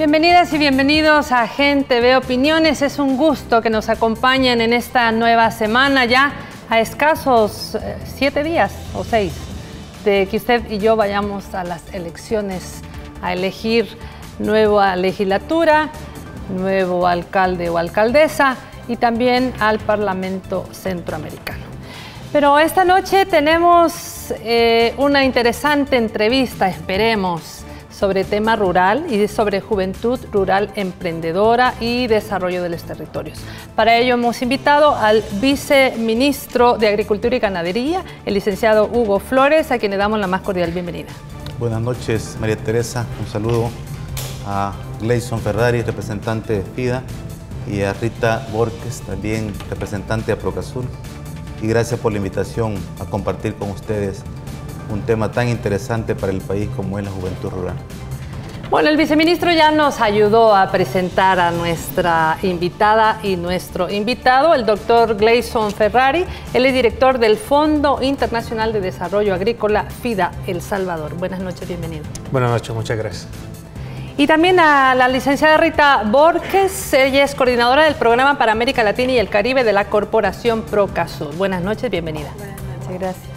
Bienvenidas y bienvenidos a Gente Ve Opiniones. Es un gusto que nos acompañen en esta nueva semana, ya a escasos 7 días o 6 de que usted y yo vayamos a las elecciones a elegir nueva legislatura, nuevo alcalde o alcaldesa y también al Parlamento Centroamericano. Pero esta noche tenemos una interesante entrevista, esperemos, sobre tema rural y sobre juventud rural emprendedora y desarrollo de los territorios. Para ello hemos invitado al viceministro de Agricultura y Ganadería, el licenciado Hugo Flores, a quien le damos la más cordial bienvenida. Buenas noches, María Teresa. Un saludo a Gleison Ferrari, representante de FIDA, y a Rita Borges, también representante de Procasur. Y gracias por la invitación a compartir con ustedes un tema tan interesante para el país como es la juventud rural. Bueno, el viceministro ya nos ayudó a presentar a nuestra invitada y nuestro invitado, el doctor Gleison Ferrari. Él es director del Fondo Internacional de Desarrollo Agrícola, FIDA, El Salvador. Buenas noches, bienvenido. Buenas noches, muchas gracias. Y también a la licenciada Rita Borges, ella es coordinadora del Programa para América Latina y el Caribe de la Corporación Procasur. Buenas noches, bienvenida. Buenas noches, gracias.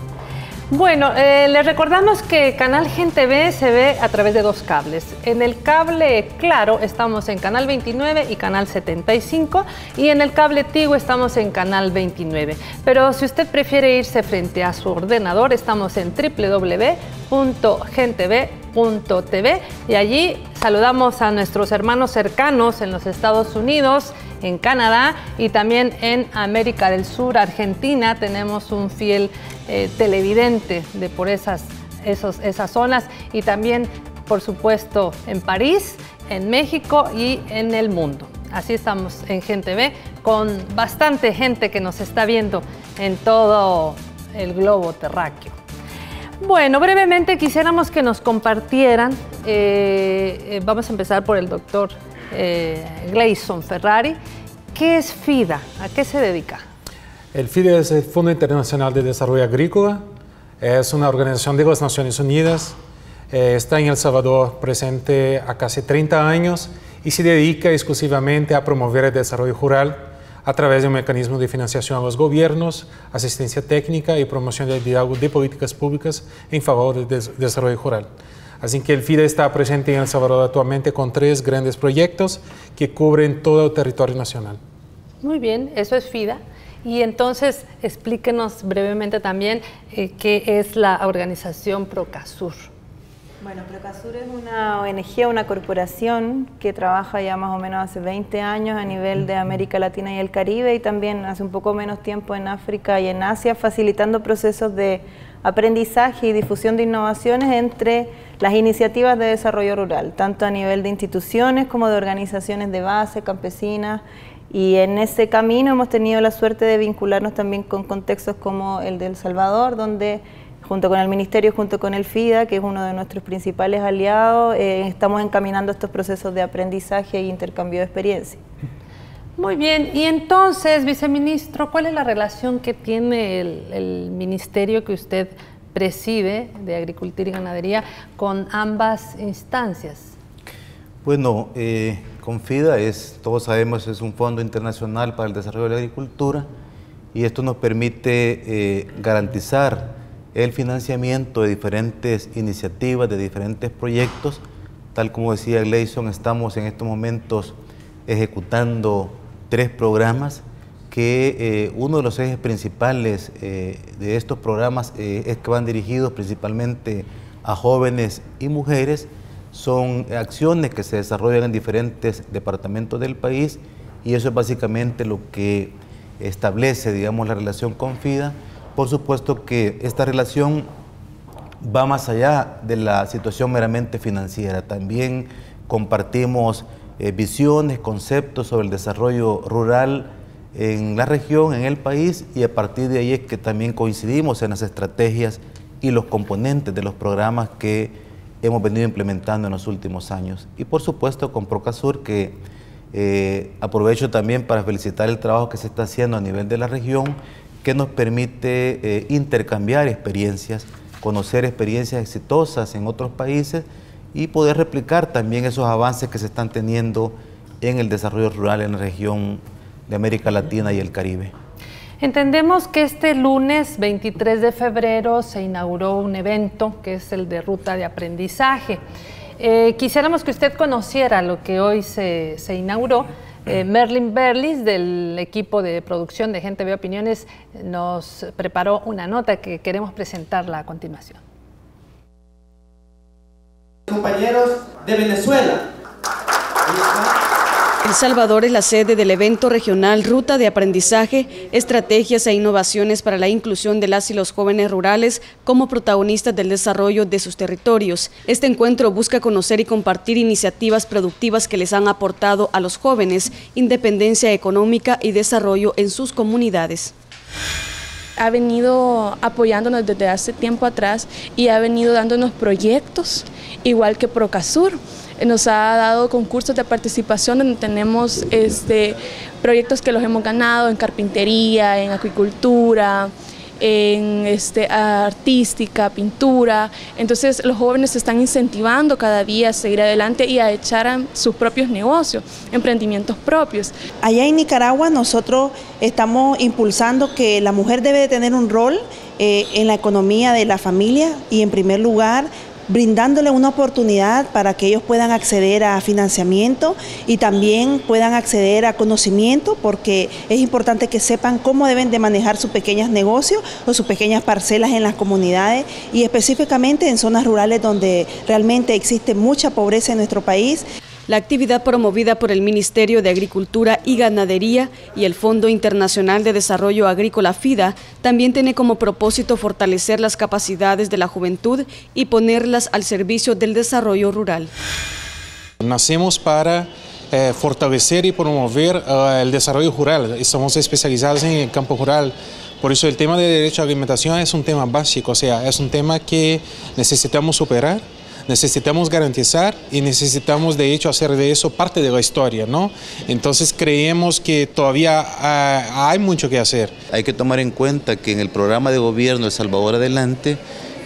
Bueno, les recordamos que Canal Gente Ve se ve a través de 2 cables. En el cable Claro estamos en Canal 29 y Canal 75 y en el cable Tigo estamos en Canal 29. Pero si usted prefiere irse frente a su ordenador, estamos en www.genteve.tv y allí saludamos a nuestros hermanos cercanos en los Estados Unidos, en Canadá y también en América del Sur, Argentina. Tenemos un fiel televidente de por esas zonas y también, por supuesto, en París, en México y en el mundo. Así estamos en Gente Ve, con bastante gente que nos está viendo en todo el globo terráqueo. Bueno, brevemente quisiéramos que nos compartieran, vamos a empezar por el doctor Gleison Ferrari. ¿Qué es FIDA? ¿A qué se dedica? El FIDA es el Fondo Internacional de Desarrollo Agrícola, es una organización de las Naciones Unidas, está en El Salvador presente a casi 30 años y se dedica exclusivamente a promover el desarrollo rural a través de un mecanismo de financiación a los gobiernos, asistencia técnica y promoción de diálogo de políticas públicas en favor del desarrollo rural. Así que el FIDA está presente en El Salvador actualmente con 3 grandes proyectos que cubren todo el territorio nacional. Muy bien, eso es FIDA. Y entonces explíquenos brevemente también qué es la organización Procasur. Bueno, Procasur es una ONG, una corporación que trabaja ya más o menos hace 20 años a nivel de América Latina y el Caribe y también hace un poco menos tiempo en África y en Asia, facilitando procesos de aprendizaje y difusión de innovaciones entre las iniciativas de desarrollo rural, tanto a nivel de instituciones como de organizaciones de base, campesinas. Y en ese camino hemos tenido la suerte de vincularnos también con contextos como el de El Salvador, donde junto con el Ministerio, junto con el FIDA, que es uno de nuestros principales aliados, estamos encaminando estos procesos de aprendizaje e intercambio de experiencia. Muy bien, y entonces, viceministro, ¿cuál es la relación que tiene el ministerio que usted preside de Agricultura y Ganadería con ambas instancias? Bueno, con FIDA todos sabemos, es un fondo internacional para el desarrollo de la agricultura y esto nos permite garantizar el financiamiento de diferentes iniciativas, de diferentes proyectos. Tal como decía Gleison, estamos en estos momentos ejecutando 3 programas que uno de los ejes principales de estos programas es que van dirigidos principalmente a jóvenes y mujeres. Son acciones que se desarrollan en diferentes departamentos del país y eso es básicamente lo que establece, digamos, la relación con FIDA. Por supuesto que esta relación va más allá de la situación meramente financiera. También compartimos visiones, conceptos sobre el desarrollo rural en la región, en el país, y a partir de ahí es que también coincidimos en las estrategias y los componentes de los programas que hemos venido implementando en los últimos años. Y por supuesto con Procasur, que aprovecho también para felicitar el trabajo que se está haciendo a nivel de la región, que nos permite intercambiar experiencias, conocer experiencias exitosas en otros países y poder replicar también esos avances que se están teniendo en el desarrollo rural en la región de América Latina y el Caribe. Entendemos que este lunes 23 de febrero se inauguró un evento que es el de Ruta de Aprendizaje. Quisiéramos que usted conociera lo que hoy se inauguró. Merlin Berlis, del equipo de producción de Gente Ve Opiniones, nos preparó una nota que queremos presentarla a continuación. Compañeros de Venezuela. El Salvador es la sede del evento regional Ruta de Aprendizaje, Estrategias e Innovaciones para la Inclusión de las y los Jóvenes Rurales como protagonistas del desarrollo de sus territorios. Este encuentro busca conocer y compartir iniciativas productivas que les han aportado a los jóvenes independencia económica y desarrollo en sus comunidades. Ha venido apoyándonos desde hace tiempo atrás y ha venido dándonos proyectos, igual que Procasur. Nos ha dado concursos de participación donde tenemos proyectos que los hemos ganado en carpintería, en acuicultura, en artística, pintura. Entonces los jóvenes se están incentivando cada día a seguir adelante y a echar a sus propios negocios, emprendimientos propios. Allá en Nicaragua nosotros estamos impulsando que la mujer debe de tener un rol en la economía de la familia y en primer lugar brindándole una oportunidad para que ellos puedan acceder a financiamiento y también puedan acceder a conocimiento, porque es importante que sepan cómo deben de manejar sus pequeños negocios o sus pequeñas parcelas en las comunidades y específicamente en zonas rurales donde realmente existe mucha pobreza en nuestro país. La actividad promovida por el Ministerio de Agricultura y Ganadería y el Fondo Internacional de Desarrollo Agrícola FIDA también tiene como propósito fortalecer las capacidades de la juventud y ponerlas al servicio del desarrollo rural. Nacemos para fortalecer y promover el desarrollo rural. Estamos especializados en el campo rural. Por eso el tema de derecho a la alimentación es un tema básico, o sea, es un tema que necesitamos superar. Necesitamos garantizar y necesitamos de hecho hacer de eso parte de la historia, ¿no? Entonces creemos que todavía hay mucho que hacer. Hay que tomar en cuenta que en el programa de gobierno El Salvador Adelante,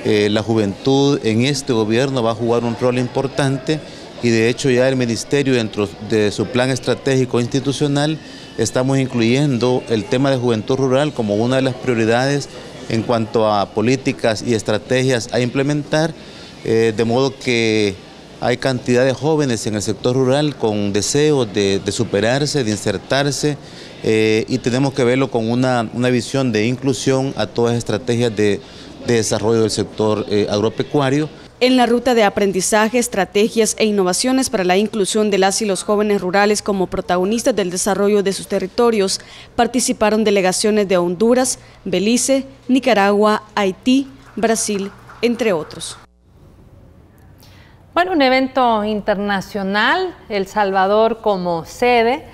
la juventud en este gobierno va a jugar un rol importante y de hecho ya el Ministerio dentro de su plan estratégico institucional estamos incluyendo el tema de juventud rural como una de las prioridades en cuanto a políticas y estrategias a implementar. De modo que hay cantidad de jóvenes en el sector rural con deseos de superarse, de insertarse y tenemos que verlo con una visión de inclusión a todas las estrategias de desarrollo del sector agropecuario. En la ruta de aprendizaje, estrategias e innovaciones para la inclusión de las y los jóvenes rurales como protagonistas del desarrollo de sus territorios, participaron delegaciones de Honduras, Belice, Nicaragua, Haití, Brasil, entre otros. Bueno, un evento internacional, El Salvador como sede,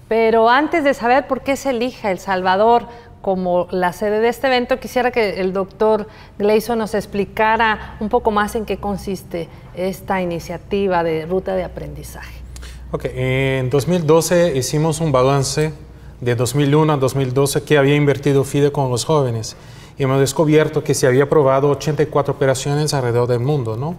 pero antes de saber por qué se elige El Salvador como la sede de este evento, quisiera que el doctor Gleison nos explicara un poco más en qué consiste esta iniciativa de Ruta de Aprendizaje. Ok, en 2012 hicimos un balance de 2001 a 2012 que había invertido FIDA con los jóvenes y hemos descubierto que se había aprobado 84 operaciones alrededor del mundo, ¿no?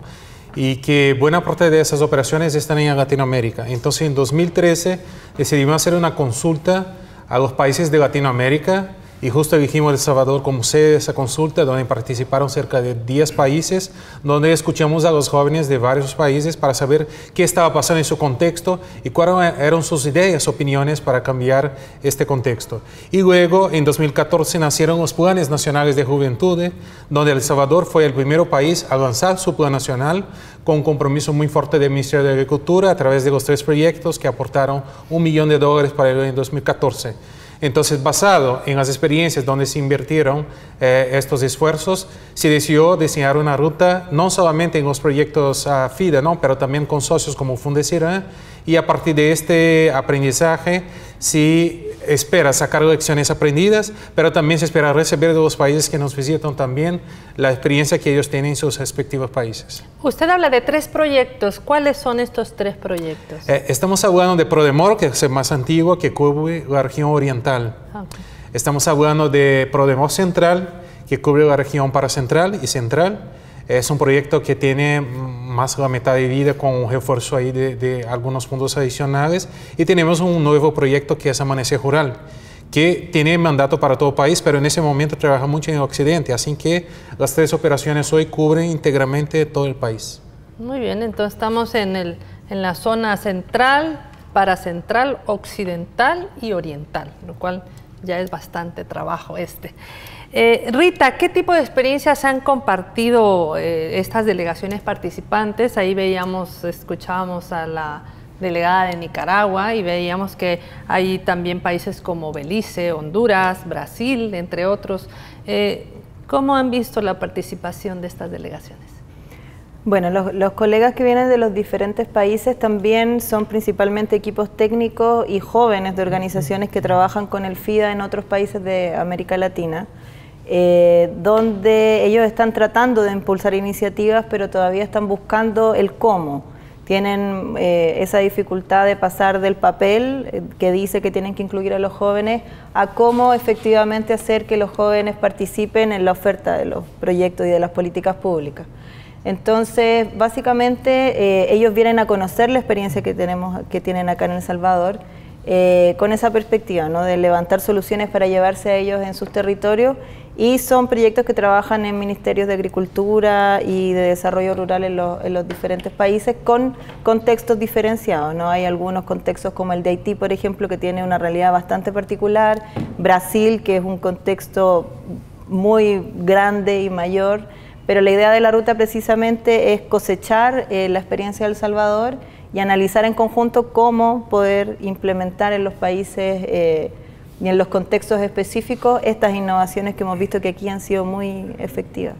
Y que buena parte de esas operaciones están en Latinoamérica. Entonces, en 2013 decidimos hacer una consulta a los países de Latinoamérica y justo elegimos El Salvador como sede de esa consulta, donde participaron cerca de 10 países, donde escuchamos a los jóvenes de varios países para saber qué estaba pasando en su contexto y cuáles eran sus ideas, opiniones para cambiar este contexto. Y luego, en 2014, nacieron los Planes Nacionales de Juventud, donde El Salvador fue el primer país a lanzar su plan nacional con un compromiso muy fuerte del Ministerio de Agricultura a través de los 3 proyectos que aportaron $1 millón para el año 2014. Entonces, basado en las experiencias donde se invirtieron estos esfuerzos, se decidió diseñar una ruta no solamente en los proyectos FIDA, ¿no? Pero también con socios como Fundecira, y a partir de este aprendizaje se espera sacar lecciones aprendidas, pero también se espera recibir de los países que nos visitan también la experiencia que ellos tienen en sus respectivos países. Usted habla de 3 proyectos. ¿Cuáles son estos 3 proyectos? Estamos hablando de Prodemor, que es el más antiguo, que cubre la región oriental. Okay. Estamos hablando de Prodemor Central, que cubre la región paracentral y central. Es un proyecto que tiene más de la mitad de vida con un refuerzo ahí de algunos fondos adicionales. Y tenemos un nuevo proyecto que es Amanecer Rural, que tiene mandato para todo el país, pero en ese momento trabaja mucho en el occidente, así que las 3 operaciones hoy cubren íntegramente todo el país. Muy bien, entonces estamos en la zona central, paracentral, occidental y oriental, lo cual ya es bastante trabajo Rita, ¿qué tipo de experiencias han compartido estas delegaciones participantes? Ahí escuchábamos a la delegada de Nicaragua y veíamos que hay también países como Belice, Honduras, Brasil, entre otros. ¿Cómo han visto la participación de estas delegaciones? Bueno, los colegas que vienen de los diferentes países también son principalmente equipos técnicos y jóvenes de organizaciones que trabajan con el FIDA en otros países de América Latina, donde ellos están tratando de impulsar iniciativas, pero todavía están buscando el cómo. Tienen esa dificultad de pasar del papel que dice que tienen que incluir a los jóvenes a cómo efectivamente hacer que los jóvenes participen en la oferta de los proyectos y de las políticas públicas. Entonces, básicamente, ellos vienen a conocer la experiencia que tienen acá en El Salvador, con esa perspectiva, ¿no?, de levantar soluciones para llevarse a ellos en sus territorios, y son proyectos que trabajan en ministerios de agricultura y de desarrollo rural en los diferentes países con contextos diferenciados, ¿no? Hay algunos contextos como el de Haití, por ejemplo, que tiene una realidad bastante particular, Brasil, que es un contexto muy grande y mayor, pero la idea de la ruta precisamente es cosechar la experiencia de El Salvador y analizar en conjunto cómo poder implementar en los países y en los contextos específicos estas innovaciones que hemos visto que aquí han sido muy efectivas.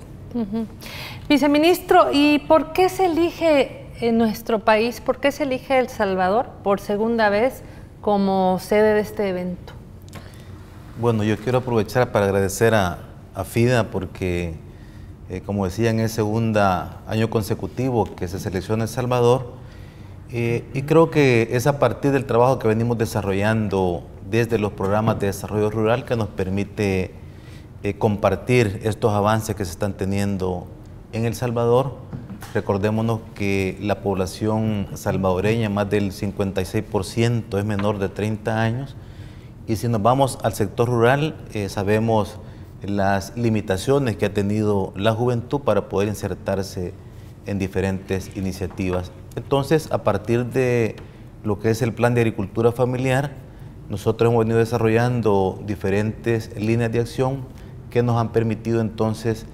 Viceministro, ¿y por qué se elige en nuestro país, por qué se elige El Salvador por segunda vez como sede de este evento? Bueno, yo quiero aprovechar para agradecer a FIDA porque, como decía, en el segundo año consecutivo que se selecciona El Salvador, y creo que es a partir del trabajo que venimos desarrollando desde los programas de desarrollo rural que nos permite compartir estos avances que se están teniendo en El Salvador. Recordémonos que la población salvadoreña, más del 56%, es menor de 30 años, y si nos vamos al sector rural, sabemos las limitaciones que ha tenido la juventud para poder insertarse en diferentes iniciativas. Entonces, a partir de lo que es el Plan de Agricultura Familiar, nosotros hemos venido desarrollando diferentes líneas de acción que nos han permitido entonces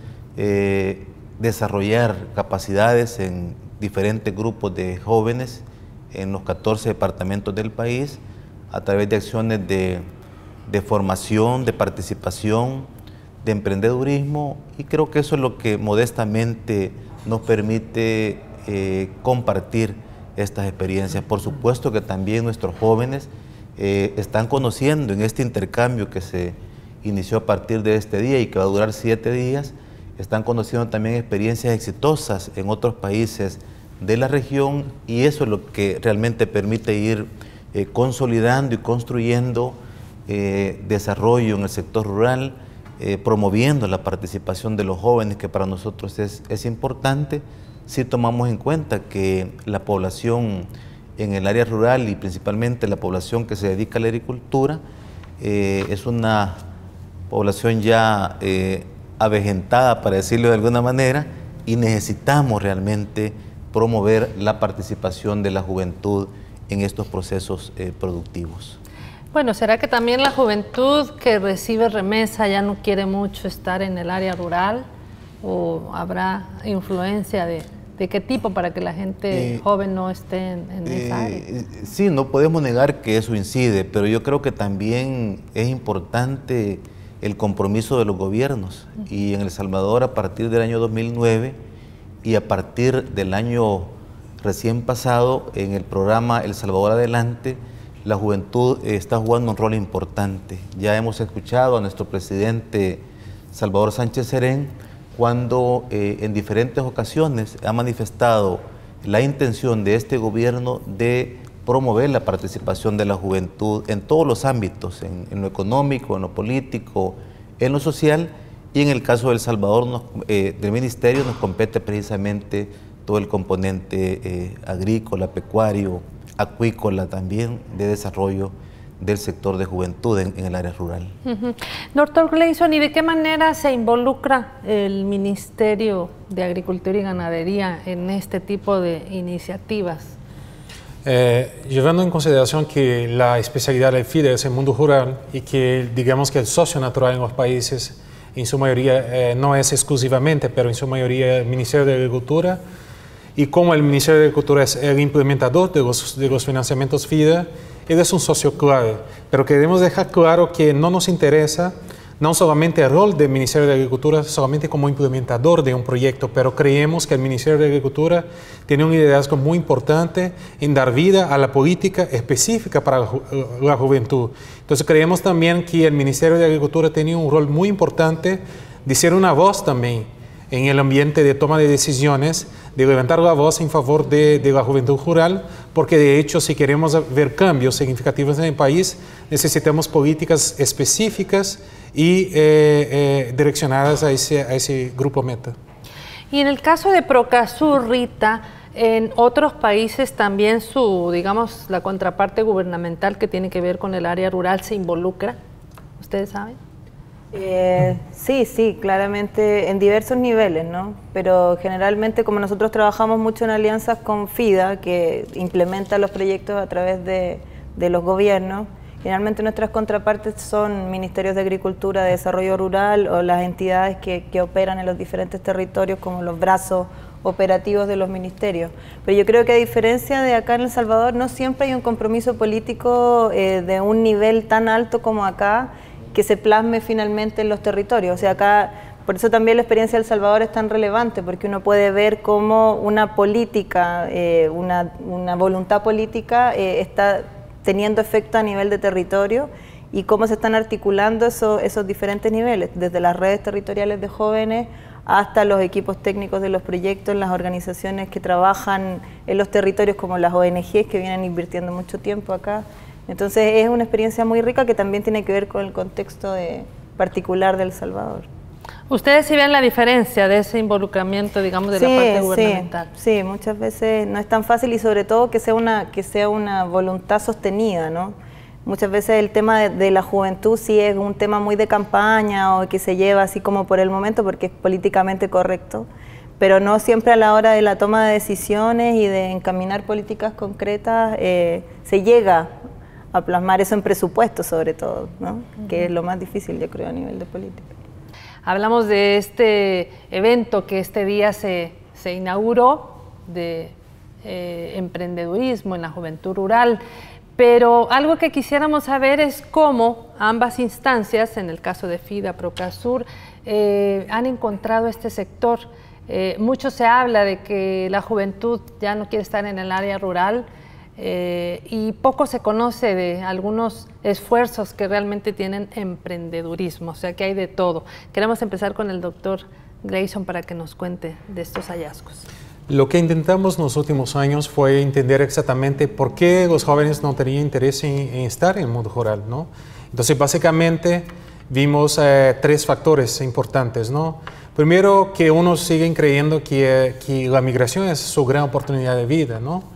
desarrollar capacidades en diferentes grupos de jóvenes en los 14 departamentos del país a través de acciones de formación, de participación, de emprendedurismo, y creo que eso es lo que modestamente nos permite compartir estas experiencias. Por supuesto que también nuestros jóvenes están conociendo en este intercambio que se inició a partir de este día y que va a durar 7 días, están conociendo también experiencias exitosas en otros países de la región, y eso es lo que realmente permite ir consolidando y construyendo desarrollo en el sector rural, promoviendo la participación de los jóvenes, que para nosotros es importante si tomamos en cuenta que la población en el área rural y principalmente la población que se dedica a la agricultura es una población ya avejentada, para decirlo de alguna manera, y necesitamos realmente promover la participación de la juventud en estos procesos productivos. Bueno, ¿será que también la juventud que recibe remesa ya no quiere mucho estar en el área rural? ¿O habrá influencia de qué tipo para que la gente joven no esté en esa área? Sí, no podemos negar que eso incide, pero yo creo que también es importante el compromiso de los gobiernos. Y en El Salvador, a partir del año 2009 y a partir del año recién pasado, en el programa El Salvador Adelante, la juventud está jugando un rol importante. Ya hemos escuchado a nuestro presidente Salvador Sánchez Serén cuando en diferentes ocasiones ha manifestado la intención de este gobierno de promover la participación de la juventud en todos los ámbitos, en lo económico, en lo político, en lo social, y en el caso de El Salvador, del Ministerio, nos compete precisamente todo el componente agrícola, pecuario, acuícola también, de desarrollo del sector de juventud en el área rural. Doctor Gleison, ¿y de qué manera se involucra el Ministerio de Agricultura y Ganadería en este tipo de iniciativas? Llevando en consideración que la especialidad del FIDE es el mundo rural y que digamos que el socio natural en los países en su mayoría no es exclusivamente, pero en su mayoría el Ministerio de Agricultura, y como el Ministerio de Agricultura es el implementador de los financiamientos FIDE, él es un socio clave, pero queremos dejar claro que no nos interesa no solamente el rol del Ministerio de Agricultura solamente como implementador de un proyecto, pero creemos que el Ministerio de Agricultura tiene un liderazgo muy importante en dar vida a la política específica para la juventud. Entonces creemos también que el Ministerio de Agricultura tiene un rol muy importante de ser una voz también en el ambiente de toma de decisiones, de levantar la voz en favor de la juventud rural, porque de hecho si queremos ver cambios significativos en el país, necesitamos políticas específicas y direccionadas a ese grupo meta. Y en el caso de Procasur, Rita, en otros países también digamos, la contraparte gubernamental que tiene que ver con el área rural se involucra, ¿ustedes saben? Sí, claramente en diversos niveles, ¿no? Pero generalmente como nosotros trabajamos mucho en alianzas con FIDA, que implementa los proyectos a través de los gobiernos, generalmente nuestras contrapartes son ministerios de Agricultura, de Desarrollo Rural o las entidades que operan en los diferentes territorios como los brazos operativos de los ministerios. Pero yo creo que a diferencia de acá en El Salvador, no siempre hay un compromiso político de un nivel tan alto como acá, que se plasme finalmente en los territorios. O sea, acá, por eso también la experiencia de El Salvador es tan relevante, porque uno puede ver cómo una política, una voluntad política está teniendo efecto a nivel de territorio y cómo se están articulando esos diferentes niveles, desde las redes territoriales de jóvenes hasta los equipos técnicos de los proyectos, las organizaciones que trabajan en los territorios como las ONGs que vienen invirtiendo mucho tiempo acá. Entonces es una experiencia muy rica que también tiene que ver con el contexto particular de El Salvador. ¿Ustedes sí ven la diferencia de ese involucramiento, digamos, de la parte gubernamental? Sí, muchas veces no es tan fácil y sobre todo que sea una voluntad sostenida, ¿no? Muchas veces el tema de la juventud sí es un tema muy de campaña o que se lleva así como por el momento porque es políticamente correcto, pero no siempre a la hora de la toma de decisiones y de encaminar políticas concretas se llega a plasmar eso en presupuesto sobre todo, ¿no? Que es lo más difícil, yo creo, a nivel de política. Hablamos de este evento que este día se inauguró de emprendedurismo en la juventud rural, pero algo que quisiéramos saber es cómo ambas instancias, en el caso de FIDA, Procasur, han encontrado este sector. Mucho se habla de que la juventud ya no quiere estar en el área rural, y poco se conoce de algunos esfuerzos que realmente tienen emprendedurismo, o sea que hay de todo. Queremos empezar con el doctor Gleison para que nos cuente de estos hallazgos. Lo que intentamos en los últimos años fue entender exactamente por qué los jóvenes no tenían interés en estar en el mundo rural, ¿no? Entonces básicamente vimos tres factores importantes, ¿no? Primero, que unos siguen creyendo que la migración es su gran oportunidad de vida, ¿no?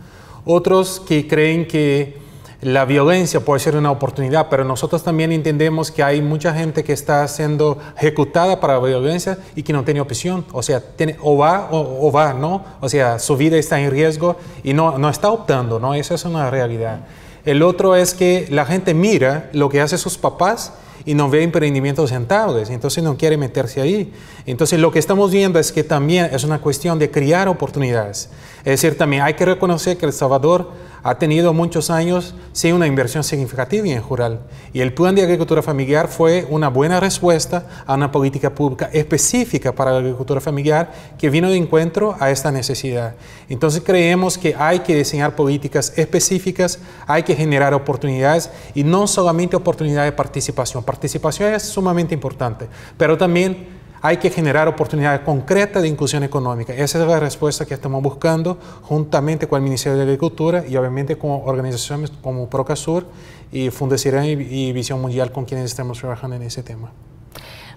Otros que creen que la violencia puede ser una oportunidad, pero nosotros también entendemos que hay mucha gente que está siendo ejecutada para la violencia y que no tiene opción, o sea, o va, ¿no? O sea, su vida está en riesgo y no está optando, ¿no? Esa es una realidad. El otro es que la gente mira lo que hacen sus papás y no ve emprendimientos rentables, entonces no quiere meterse ahí. Entonces lo que estamos viendo es que también es una cuestión de crear oportunidades. Es decir, también hay que reconocer que El Salvador ha tenido muchos años sin una inversión significativa en rural. Y el Plan de Agricultura Familiar fue una buena respuesta a una política pública específica para la agricultura familiar que vino de encuentro a esta necesidad. Entonces creemos que hay que diseñar políticas específicas, hay que generar oportunidades y no solamente oportunidades de participación. Participación es sumamente importante, pero también hay que generar oportunidades concretas de inclusión económica. Esa es la respuesta que estamos buscando juntamente con el Ministerio de Agricultura y obviamente con organizaciones como Procasur y Fundación y Visión Mundial con quienes estamos trabajando en ese tema.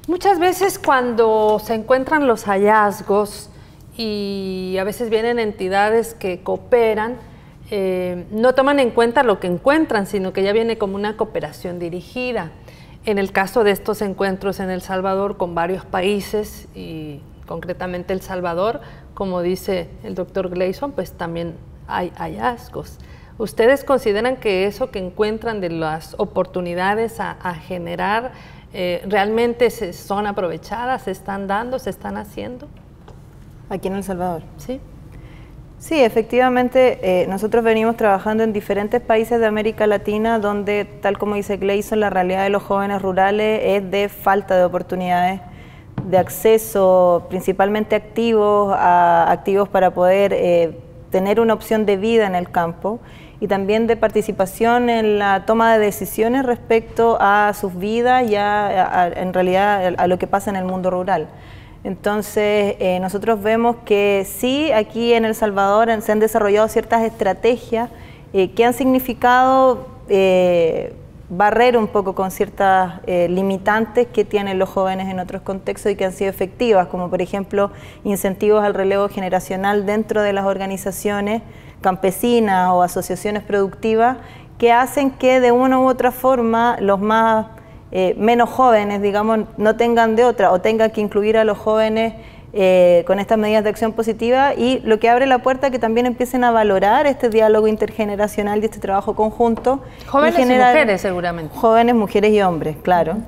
Muchas veces cuando se encuentran los hallazgos y a veces vienen entidades que cooperan, no toman en cuenta lo que encuentran, sino que ya viene como una cooperación dirigida. En el caso de estos encuentros en El Salvador con varios países y concretamente El Salvador, como dice el doctor Gleison, pues también hay hallazgos. ¿Ustedes consideran que eso que encuentran de las oportunidades a generar realmente son aprovechadas, se están dando, se están haciendo? Aquí en El Salvador. Sí. Sí, efectivamente, nosotros venimos trabajando en diferentes países de América Latina donde, tal como dice Gleison, la realidad de los jóvenes rurales es de falta de oportunidades, de acceso principalmente activos para poder tener una opción de vida en el campo y también de participación en la toma de decisiones respecto a sus vidas y en realidad a lo que pasa en el mundo rural. Entonces, nosotros vemos que sí, aquí en El Salvador se han desarrollado ciertas estrategias que han significado barrer un poco con ciertas limitantes que tienen los jóvenes en otros contextos y que han sido efectivas, como por ejemplo incentivos al relevo generacional dentro de las organizaciones campesinas o asociaciones productivas que hacen que de una u otra forma los menos jóvenes, digamos, no tengan de otra o tengan que incluir a los jóvenes con estas medidas de acción positiva, y lo que abre la puerta a que también empiecen a valorar este diálogo intergeneracional y este trabajo conjunto. Jóvenes y mujeres seguramente. Jóvenes, mujeres y hombres, claro.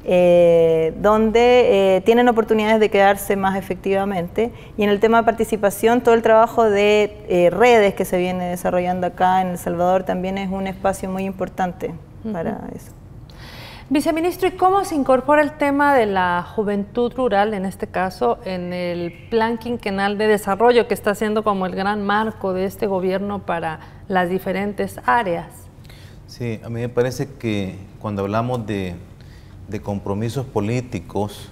Donde tienen oportunidades de quedarse más efectivamente. Y en el tema de participación, todo el trabajo de redes que se viene desarrollando acá en El Salvador también es un espacio muy importante para eso. Viceministro, ¿y cómo se incorpora el tema de la juventud rural, en este caso, en el Plan Quinquenal de Desarrollo, que está siendo como el gran marco de este gobierno para las diferentes áreas? Sí, a mí me parece que cuando hablamos de compromisos políticos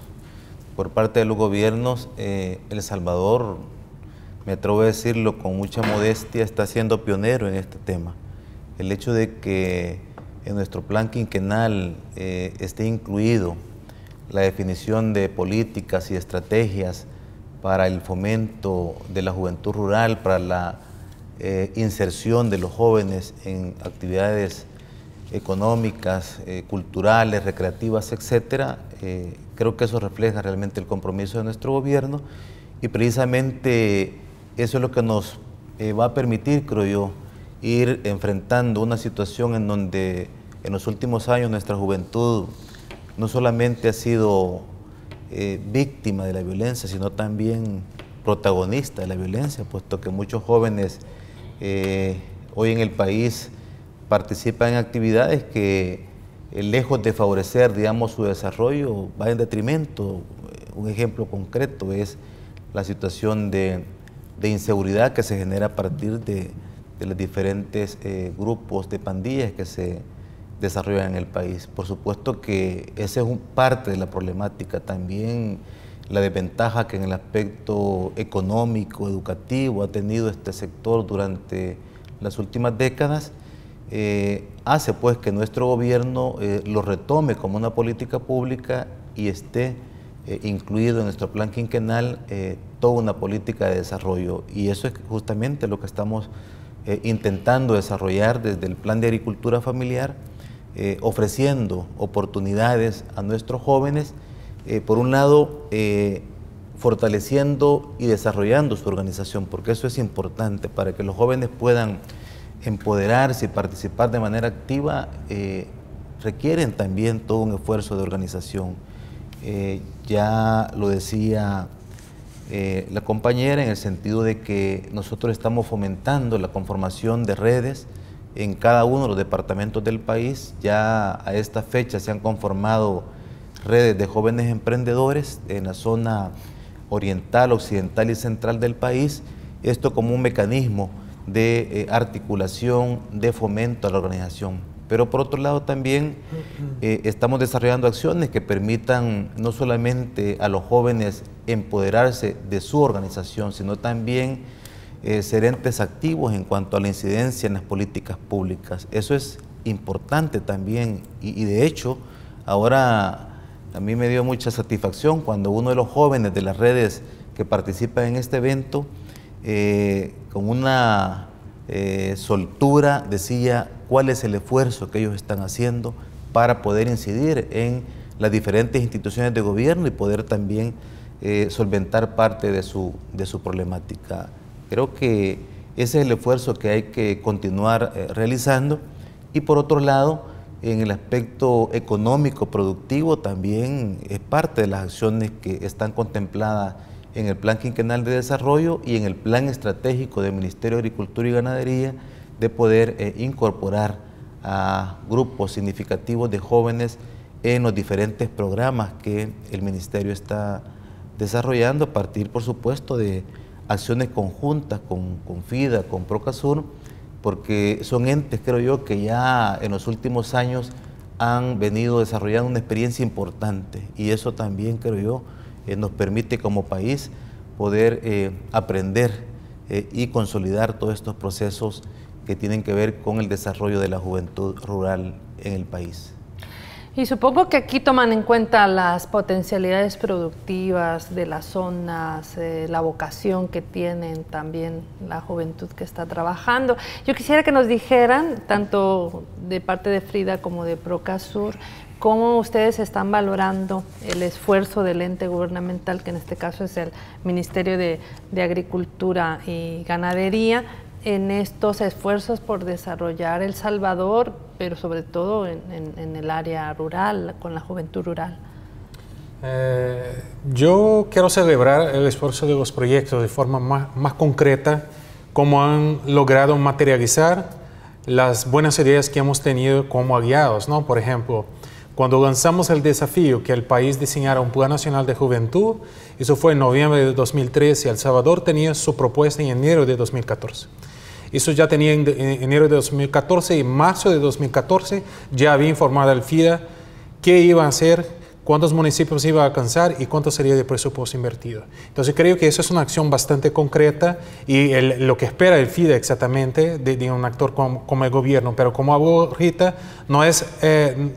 por parte de los gobiernos, El Salvador, me atrevo a decirlo con mucha modestia, está siendo pionero en este tema. El hecho de que en nuestro plan quinquenal esté incluido la definición de políticas y estrategias para el fomento de la juventud rural, para la inserción de los jóvenes en actividades económicas, culturales, recreativas, etcétera. Creo que eso refleja realmente el compromiso de nuestro gobierno y precisamente eso es lo que nos va a permitir, creo yo, ir enfrentando una situación en donde en los últimos años nuestra juventud no solamente ha sido víctima de la violencia, sino también protagonista de la violencia, puesto que muchos jóvenes hoy en el país participan en actividades que lejos de favorecer, digamos, su desarrollo, va en detrimento. Un ejemplo concreto es la situación de inseguridad que se genera a partir de los diferentes grupos de pandillas que se desarrollan en el país. Por supuesto que esa es parte de la problemática, también la desventaja que en el aspecto económico, educativo ha tenido este sector durante las últimas décadas, hace pues que nuestro gobierno lo retome como una política pública y esté incluido en nuestro plan quinquenal toda una política de desarrollo, y eso es justamente lo que estamos intentando desarrollar desde el Plan de Agricultura Familiar, ofreciendo oportunidades a nuestros jóvenes, por un lado fortaleciendo y desarrollando su organización, porque eso es importante para que los jóvenes puedan empoderarse y participar de manera activa, requieren también todo un esfuerzo de organización. Ya lo decía la compañera en el sentido de que nosotros estamos fomentando la conformación de redes en cada uno de los departamentos del país. Ya a esta fecha se han conformado redes de jóvenes emprendedores en la zona oriental, occidental y central del país, esto como un mecanismo de articulación, de fomento a la organización. Pero por otro lado también estamos desarrollando acciones que permitan no solamente a los jóvenes empoderarse de su organización, sino también ser entes activos en cuanto a la incidencia en las políticas públicas. Eso es importante también y de hecho ahora a mí me dio mucha satisfacción cuando uno de los jóvenes de las redes que participan en este evento, con una soltura decía cuál es el esfuerzo que ellos están haciendo para poder incidir en las diferentes instituciones de gobierno y poder también solventar parte de su problemática. Creo que ese es el esfuerzo que hay que continuar realizando. Y por otro lado, en el aspecto económico productivo también es parte de las acciones que están contempladas en el Plan Quinquenal de Desarrollo y en el Plan Estratégico del Ministerio de Agricultura y Ganadería, de poder incorporar a grupos significativos de jóvenes en los diferentes programas que el Ministerio está desarrollando, a partir, por supuesto, de acciones conjuntas con FIDA, con Procasur, porque son entes, creo yo, que ya en los últimos años han venido desarrollando una experiencia importante, y eso también, creo yo, nos permite como país poder aprender y consolidar todos estos procesos que tienen que ver con el desarrollo de la juventud rural en el país. Y supongo que aquí toman en cuenta las potencialidades productivas de las zonas, la vocación que tienen también la juventud que está trabajando. Yo quisiera que nos dijeran, tanto de parte de Frida como de Procasur, cómo ustedes están valorando el esfuerzo del ente gubernamental, que en este caso es el Ministerio de Agricultura y Ganadería, en estos esfuerzos por desarrollar El Salvador, pero sobre todo en el área rural, con la juventud rural. Yo quiero celebrar el esfuerzo de los proyectos de forma más concreta, cómo han logrado materializar las buenas ideas que hemos tenido como aliados, ¿no? Por ejemplo, cuando lanzamos el desafío que el país diseñara un Plan Nacional de Juventud, eso fue en noviembre de 2013, y El Salvador tenía su propuesta en enero de 2014. Eso ya tenía en enero de 2014, y en marzo de 2014 ya había informado al FIDA qué iba a hacer, cuántos municipios iba a alcanzar y cuánto sería de presupuesto invertido. Entonces creo que eso es una acción bastante concreta, y lo que espera el FIDA exactamente de un actor como el gobierno. Pero como habló ahorita, no es,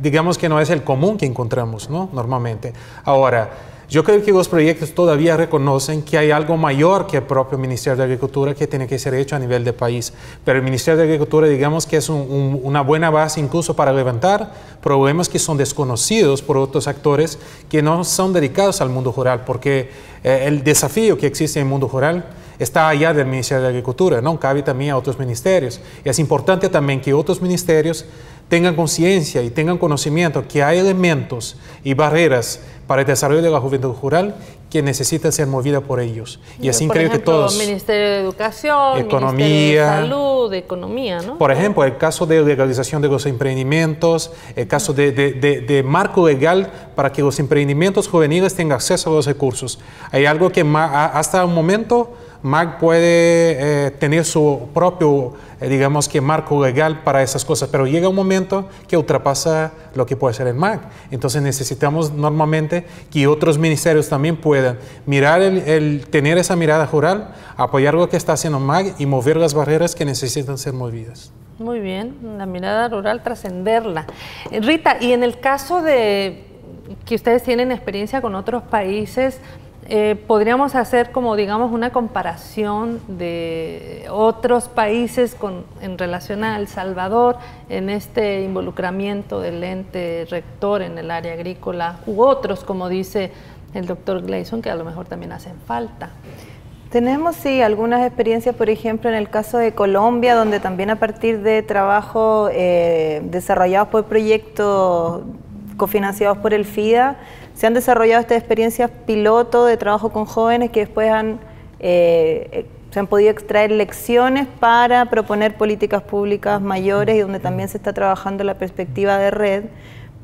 digamos que no es el común que encontramos, ¿no? Normalmente. Ahora, yo creo que los proyectos todavía reconocen que hay algo mayor que el propio Ministerio de Agricultura que tiene que ser hecho a nivel de país. Pero el Ministerio de Agricultura, digamos que es una buena base incluso para levantar problemas que son desconocidos por otros actores que no son dedicados al mundo rural, porque el desafío que existe en el mundo rural está allá del Ministerio de Agricultura, ¿no? Cabe también a otros ministerios. Y es importante también que otros ministerios tengan conciencia y tengan conocimiento que hay elementos y barreras para el desarrollo de la juventud rural que necesitan ser movidas por ellos. Y así creo que todos... Ministerio de Educación, Economía, Ministerio de Salud, de Economía, ¿no? Por ejemplo, el caso de legalización de los emprendimientos, el caso de marco legal para que los emprendimientos juveniles tengan acceso a los recursos. Hay algo que hasta un momento MAG puede tener su propio, digamos que marco legal para esas cosas, pero llega un momento que ultrapasa lo que puede ser el MAG. Entonces necesitamos normalmente que otros ministerios también puedan mirar, tener esa mirada rural, apoyar lo que está haciendo MAG y mover las barreras que necesitan ser movidas. Muy bien, la mirada rural, trascenderla. Rita, y en el caso de que ustedes tienen experiencia con otros países, podríamos hacer como, digamos, una comparación de otros países en relación a El Salvador en este involucramiento del ente rector en el área agrícola, u otros, como dice el doctor Gleason, que a lo mejor también hacen falta. Tenemos, sí, algunas experiencias, por ejemplo, en el caso de Colombia, donde también a partir de trabajos desarrollados por proyectos cofinanciados por el FIDA, se han desarrollado estas experiencias piloto de trabajo con jóvenes que después se han podido extraer lecciones para proponer políticas públicas mayores, y donde también se está trabajando la perspectiva de red.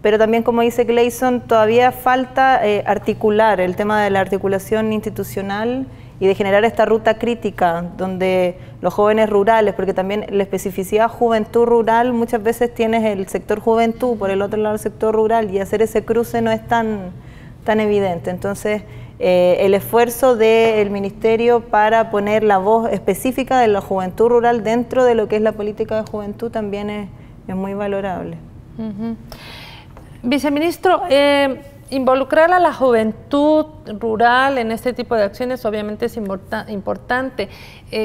Pero también, como dice Gleason, todavía falta articular el tema de la articulación institucional y de generar esta ruta crítica donde los jóvenes rurales, porque también la especificidad juventud rural, muchas veces tienes el sector juventud, por el otro lado el sector rural, y hacer ese cruce no es tan evidente. Entonces, el esfuerzo del Ministerio para poner la voz específica de la juventud rural dentro de lo que es la política de juventud también es muy valorable. Viceministro, Involucrar a la juventud rural en este tipo de acciones obviamente es importante.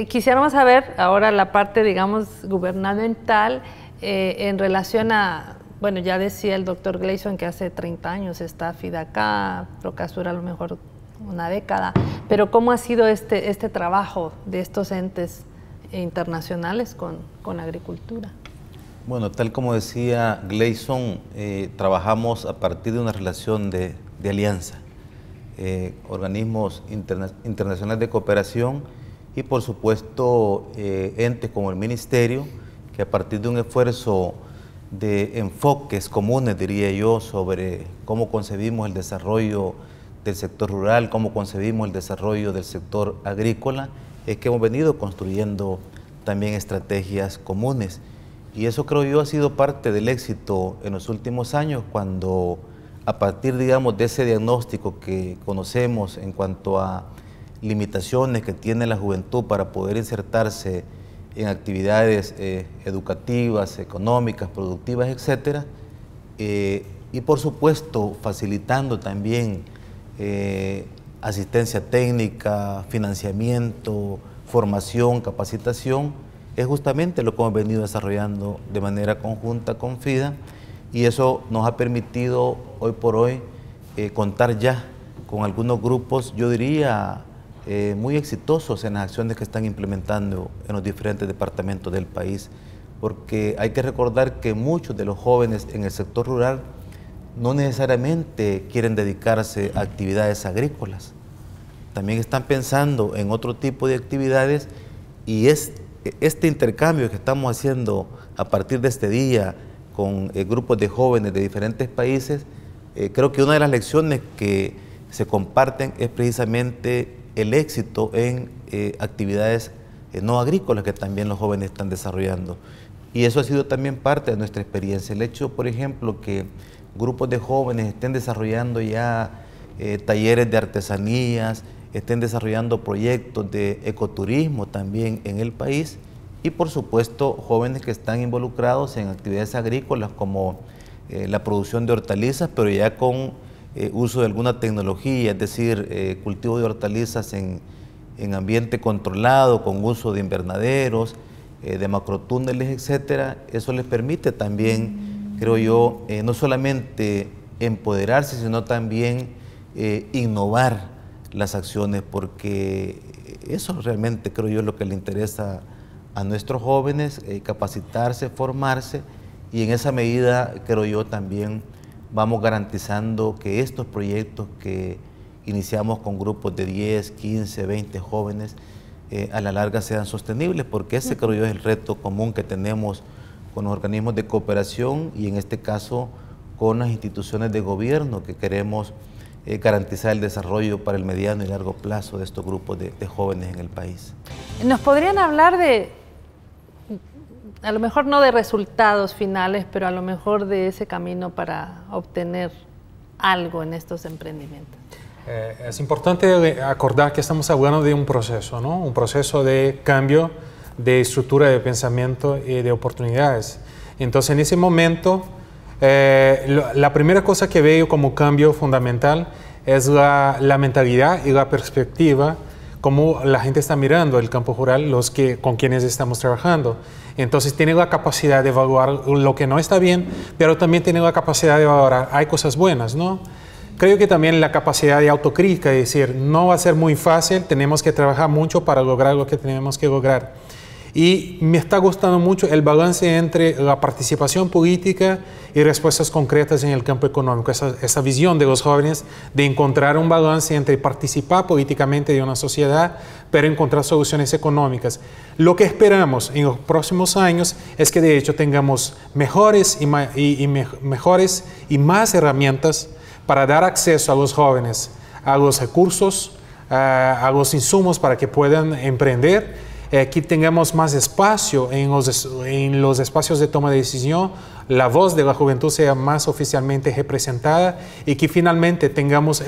Quisiéramos saber ahora la parte, digamos, gubernamental en relación a, bueno, ya decía el doctor Gleison que hace 30 años está FIDACA, Procasur a lo mejor una década, pero ¿cómo ha sido este trabajo de estos entes internacionales con agricultura? Bueno, tal como decía Gleison, trabajamos a partir de una relación de alianza, organismos internacionales de cooperación y por supuesto entes como el Ministerio, que a partir de un esfuerzo de enfoques comunes, diría yo, sobre cómo concebimos el desarrollo del sector rural, cómo concebimos el desarrollo del sector agrícola, es que hemos venido construyendo también estrategias comunes. Y eso creo yo ha sido parte del éxito en los últimos años, cuando a partir, digamos, de ese diagnóstico que conocemos en cuanto a limitaciones que tiene la juventud para poder insertarse en actividades educativas, económicas, productivas, etcétera, y por supuesto facilitando también asistencia técnica, financiamiento, formación, capacitación, es justamente lo que hemos venido desarrollando de manera conjunta con FIDA, y eso nos ha permitido hoy por hoy contar ya con algunos grupos, yo diría, muy exitosos en las acciones que están implementando en los diferentes departamentos del país, porque hay que recordar que muchos de los jóvenes en el sector rural no necesariamente quieren dedicarse a actividades agrícolas, también están pensando en otro tipo de actividades, y este intercambio que estamos haciendo a partir de este día con grupos de jóvenes de diferentes países, creo que una de las lecciones que se comparten es precisamente el éxito en actividades no agrícolas que también los jóvenes están desarrollando. Y eso ha sido también parte de nuestra experiencia. El hecho, por ejemplo, que grupos de jóvenes estén desarrollando ya talleres de artesanías, estén desarrollando proyectos de ecoturismo también en el país, y por supuesto jóvenes que están involucrados en actividades agrícolas como la producción de hortalizas, pero ya con uso de alguna tecnología, es decir, cultivo de hortalizas en ambiente controlado, con uso de invernaderos, de macrotúneles, etcétera. Eso les permite también, creo yo, no solamente empoderarse, sino también innovar las acciones, porque eso realmente creo yo es lo que le interesa a nuestros jóvenes, capacitarse, formarse, y en esa medida creo yo también vamos garantizando que estos proyectos que iniciamos con grupos de 10, 15, 20 jóvenes a la larga sean sostenibles, porque ese creo yo es el reto común que tenemos con los organismos de cooperación y en este caso con las instituciones de gobierno, que queremos garantizar el desarrollo para el mediano y largo plazo de estos grupos de jóvenes en el país. ¿Nos podrían hablar de, a lo mejor no de resultados finales, pero a lo mejor de ese camino para obtener algo en estos emprendimientos? Es importante acordar que estamos hablando de un proceso, ¿no? Un proceso de cambio de estructura de pensamiento y de oportunidades. Entonces, en ese momento, la primera cosa que veo como cambio fundamental es la mentalidad y la perspectiva, cómo la gente está mirando el campo rural, con quienes estamos trabajando. Entonces tiene la capacidad de evaluar lo que no está bien, pero también tiene la capacidad de valorar, hay cosas buenas, ¿no? Creo que también la capacidad de autocrítica, es decir, no va a ser muy fácil, tenemos que trabajar mucho para lograr lo que tenemos que lograr. Y me está gustando mucho el balance entre la participación política y respuestas concretas en el campo económico, esa visión de los jóvenes de encontrar un balance entre participar políticamente de una sociedad, pero encontrar soluciones económicas. Lo que esperamos en los próximos años es que de hecho tengamos mejores y más herramientas para dar acceso a los jóvenes a los recursos, a los insumos para que puedan emprender, que tengamos más espacio en los espacios de toma de decisión, la voz de la juventud sea más oficialmente representada y que finalmente tengamos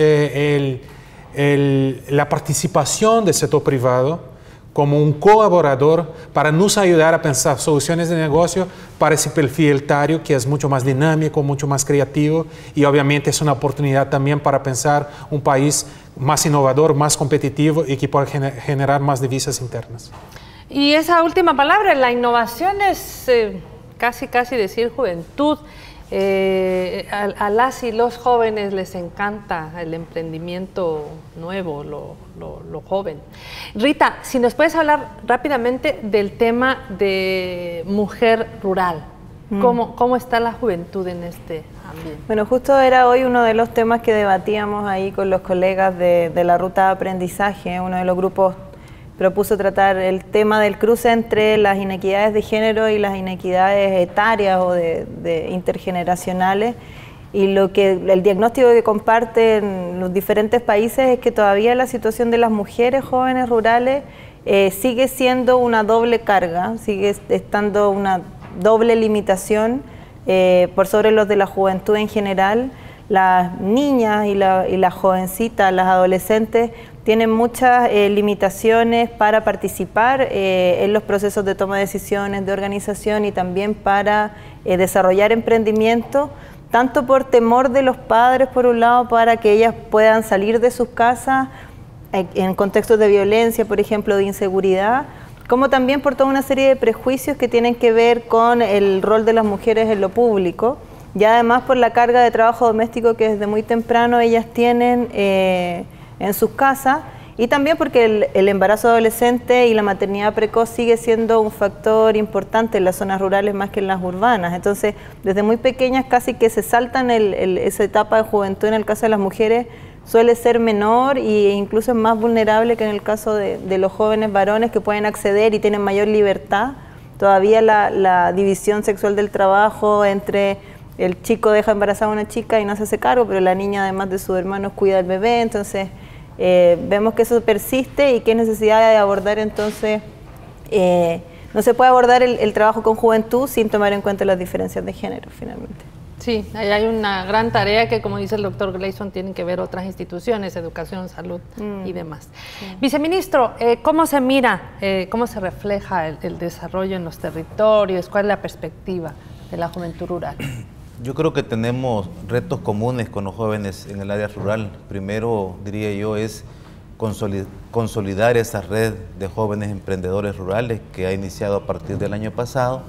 la participación del sector privado como un colaborador para nos ayudar a pensar soluciones de negocio para ese perfil etario que es mucho más dinámico, mucho más creativo y obviamente es una oportunidad también para pensar un país más innovador, más competitivo y que pueda generar más divisas internas. Y esa última palabra, la innovación, es casi decir juventud. A las y los jóvenes les encanta el emprendimiento nuevo, lo joven. Rita, si nos puedes hablar rápidamente del tema de mujer rural. ¿Cómo está la juventud en este ambiente? Bueno, justo era hoy uno de los temas que debatíamos ahí con los colegas de la ruta de aprendizaje. Uno de los grupos propuso tratar el tema del cruce entre las inequidades de género y las inequidades etarias o de intergeneracionales. Y el diagnóstico que comparten los diferentes países es que todavía la situación de las mujeres jóvenes rurales sigue siendo una doble carga, sigue estando una doble limitación por sobre los de la juventud en general. Las niñas y las jovencitas, las adolescentes, tienen muchas limitaciones para participar en los procesos de toma de decisiones, de organización y también para desarrollar emprendimiento, tanto por temor de los padres, por un lado, para que ellas puedan salir de sus casas en contextos de violencia, por ejemplo, de inseguridad, como también por toda una serie de prejuicios que tienen que ver con el rol de las mujeres en lo público, y además por la carga de trabajo doméstico que desde muy temprano ellas tienen en sus casas, y también porque el embarazo adolescente y la maternidad precoz sigue siendo un factor importante en las zonas rurales más que en las urbanas. Entonces, desde muy pequeñas casi que se saltan esa etapa de juventud. En el caso de las mujeres suele ser menor e incluso es más vulnerable que en el caso de los jóvenes varones, que pueden acceder y tienen mayor libertad. Todavía la división sexual del trabajo entre el chico deja embarazada a una chica y no se hace cargo, pero la niña, además de sus hermanos, cuida al bebé. Entonces vemos que eso persiste y que hay necesidad de abordar entonces, no se puede abordar el trabajo con juventud sin tomar en cuenta las diferencias de género finalmente. Sí, ahí hay una gran tarea que, como dice el doctor Gleison, tienen que ver otras instituciones, educación, salud y demás. Sí. Viceministro, ¿cómo se mira, cómo se refleja el desarrollo en los territorios? ¿Cuál es la perspectiva de la juventud rural? Yo creo que tenemos retos comunes con los jóvenes en el área rural. Primero, diría yo, es consolidar esa red de jóvenes emprendedores rurales que ha iniciado a partir del año pasado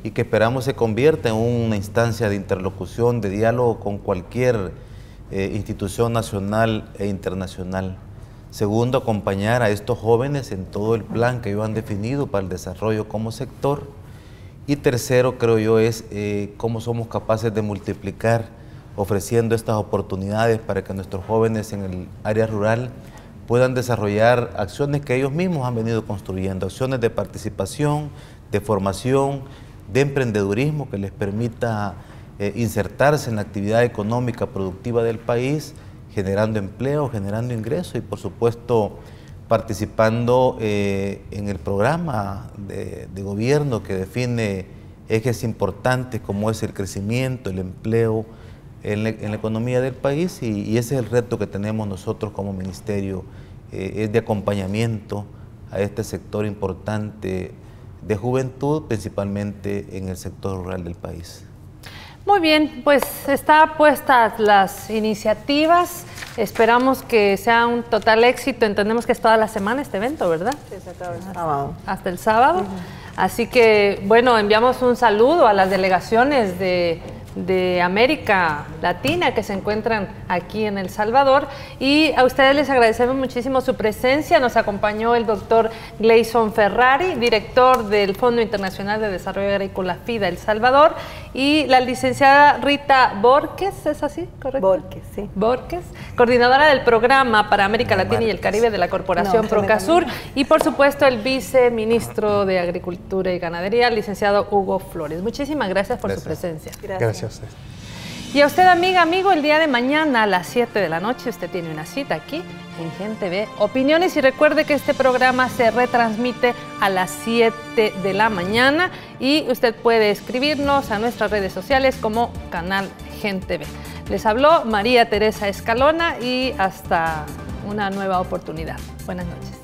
y que esperamos se convierta en una instancia de interlocución, de diálogo con cualquier institución nacional e internacional. Segundo, acompañar a estos jóvenes en todo el plan que ellos han definido para el desarrollo como sector. Y tercero, creo yo, es cómo somos capaces de multiplicar ofreciendo estas oportunidades para que nuestros jóvenes en el área rural puedan desarrollar acciones que ellos mismos han venido construyendo, acciones de participación, de formación, de emprendedurismo que les permita insertarse en la actividad económica productiva del país, generando empleo, generando ingresos y por supuesto participando en el programa de gobierno que define ejes importantes como es el crecimiento, el empleo en la economía del país y ese es el reto que tenemos nosotros como ministerio, es de acompañamiento a este sector importante de juventud, principalmente en el sector rural del país. Muy bien, pues están puestas las iniciativas, esperamos que sea un total éxito, entendemos que es toda la semana este evento, ¿verdad? Sí, se acaba el sábado. Hasta el sábado, así que bueno, enviamos un saludo a las delegaciones de América Latina que se encuentran aquí en El Salvador y a ustedes les agradecemos muchísimo su presencia. Nos acompañó el doctor Gleison Ferrari, director del Fondo Internacional de Desarrollo Agrícola FIDA El Salvador, y la licenciada Rita Borges, ¿es así? ¿Correcto? Borges, sí. Borges, coordinadora del programa para América Latina y el Caribe de la Corporación Procasur, y por supuesto el viceministro de Agricultura y Ganadería, el licenciado Hugo Flores. Muchísimas gracias por su presencia. Gracias a usted. Y a usted, amiga, amigo, el día de mañana a las 7 de la noche usted tiene una cita aquí en Gen TV Opiniones y recuerde que este programa se retransmite a las 7 de la mañana y usted puede escribirnos a nuestras redes sociales como Canal Gen TV. Les habló María Teresa Escalona y hasta una nueva oportunidad. Buenas noches.